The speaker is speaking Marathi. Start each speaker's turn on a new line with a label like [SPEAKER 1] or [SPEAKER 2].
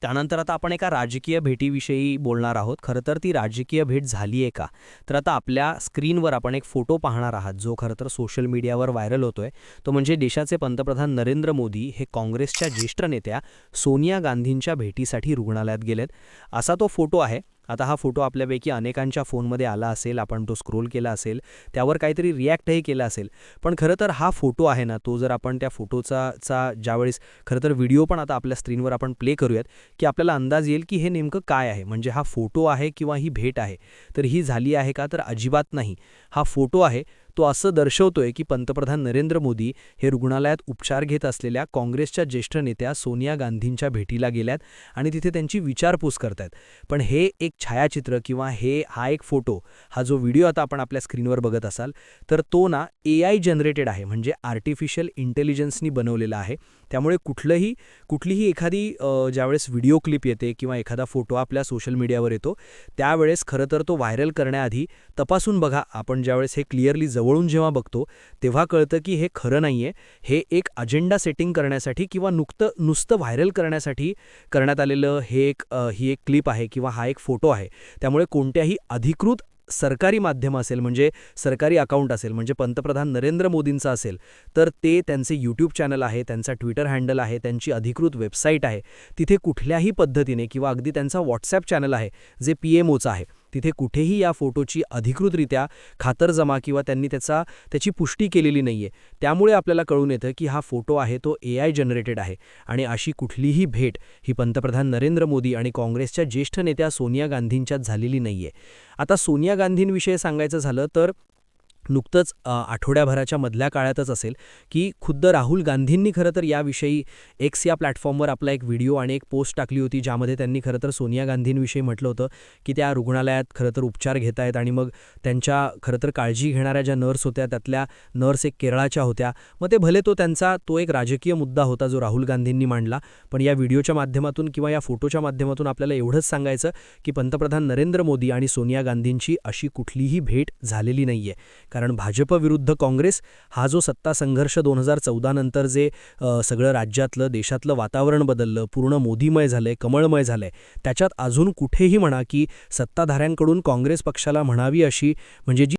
[SPEAKER 1] त्यानंतर आता आपण एका राजकीय भेटीविषयी बोलणार आहोत. खरं तर ती राजकीय भेट झाली आहे का? तर आता आपल्या स्क्रीनवर आपण एक फोटो पाहणार आहात, जो खरं तर सोशल मीडियावर व्हायरल होतोय. तो म्हणजे देशाचे पंतप्रधान नरेंद्र मोदी हे काँग्रेसच्या ज्येष्ठ नेत्या सोनिया गांधींच्या भेटीसाठी रुग्णालयात गेलेत. असा तो फोटो आहे. आता हा फोटो आपल्यापैकी अनेकांच्या फोनमध्ये आला असेल, आपण तो स्क्रोल केला असेल, त्यावर काहीतरी रिॲक्टही केलं असेल. पण खरं तर हा फोटो आहे ना, तो जर आपण त्या फोटोचा ज्यावेळेस खरं तर व्हिडिओ पण आता आपल्या स्क्रीनवर आपण प्ले करूयात, की आपल्याला अंदाज येईल की हे नेमकं काय आहे. म्हणजे हा फोटो आहे किंवा ही भेट आहे. तर ही झाली आहे का? तर अजिबात नाही. हा फोटो आहे तो असं दर्शवतोय की पंतप्रधान नरेंद्र मोदी हे रुग्णालयात उपचार घेत असलेल्या काँग्रेसच्या ज्येष्ठ नेत्या सोनिया गांधींच्या भेटीला गेल्यात आणि तिथे त्यांची विचारपूस करतायत. पण हे एक छायाचित्र किंवा हा एक फोटो, हा जो व्हिडिओ आता आपण आपल्या स्क्रीनवर बघत असाल, तर तो ना AI जनरेटेड आहे, म्हणजे आर्टिफिशियल इंटेलिजन्सनी बनवलेला आहे. त्यामुळे कुठलीही एखादी ज्यावेळेस व्हिडिओ क्लिप येते किंवा एखादा फोटो आपल्या सोशल मीडियावर येतो, त्यावेळेस खरं तर तो व्हायरल करण्याआधी तपासून बघा. आपण ज्यावेळेस हे क्लिअरली जवळून जेव्हा बघतो, तेव्हा कळतं की हे खरं नाहीये. हे एक अजेंडा सेटिंग करण्यासाठी किंवा नुसतं व्हायरल करण्यासाठी करण्यात आलेलं ही एक क्लिप आहे किंवा हा एक फोटो आहे. त्यामुळे कोणत्याही अधिकृत सरकारी माध्यम असेल, म्हणजे सरकारी अकाउंट असेल, म्हणजे पंतप्रधान नरेंद्र मोदींचं असेल, तर ते त्यांचे यूट्यूब चॅनल आहे, त्यांचा ट्विटर हँडल आहे, त्यांची अधिकृत वेबसाईट आहे. तिथे कुठल्याही पद्धतीने किंवा अगदी त्यांचा व्हॉट्सॲप चॅनल आहे, जे PMOचं आहे, तिथे कुठेही या फोटोची अधिकृतरित्या खातरजमा किंवा त्यांनी त्याची पुष्टी केलेली नाहीये. त्यामुळे आपल्याला कळून येतं की हा फोटो आहे तो AI जनरेटेड आहे आणि अशी कुठलीही भेट ही पंतप्रधान नरेंद्र मोदी आणि काँग्रेसच्या ज्येष्ठ नेत्या सोनिया गांधींच्यात झालेली नाहीये. आता सोनिया गांधींविषयी सांगायचं झालं तर नुकतंच आठवड्याभराच्या मधल्या काळातच असेल की खुद्द राहुल गांधींनी खरं तर याविषयी X या प्लॅटफॉर्मवर आपला एक व्हिडिओ आणि एक पोस्ट टाकली होती, ज्यामध्ये त्यांनी खरं तर सोनिया गांधींविषयी म्हटलं होतं की त्या रुग्णालयात खरं तर उपचार घेत आहेत आणि मग त्यांच्या खरं तर काळजी घेणाऱ्या ज्या नर्स होत्या, त्यातल्या नर्स एक केरळाच्या होत्या. मग ते भले तो एक राजकीय मुद्दा होता जो राहुल गांधींनी मांडला, पण या व्हिडिओच्या माध्यमातून किंवा या फोटोच्या माध्यमातून आपल्याला एवढंच सांगायचं की पंतप्रधान नरेंद्र मोदी आणि सोनिया गांधींची अशी कुठलीही भेट झालेली नाहीये. कारण भाजप विरुद्ध काँग्रेस हा जो सत्ता संघर्ष 2014 नंतर जे सगळं राज्यातलं देशातलं वातावरण बदललं, पूर्ण मोदीमय झालंय, कमळमय झालंय, त्याच्यात अजून कुठेही म्हणा की सत्ताधाऱ्यांकडून काँग्रेस पक्षाला म्हणावी अशी म्हणजे जी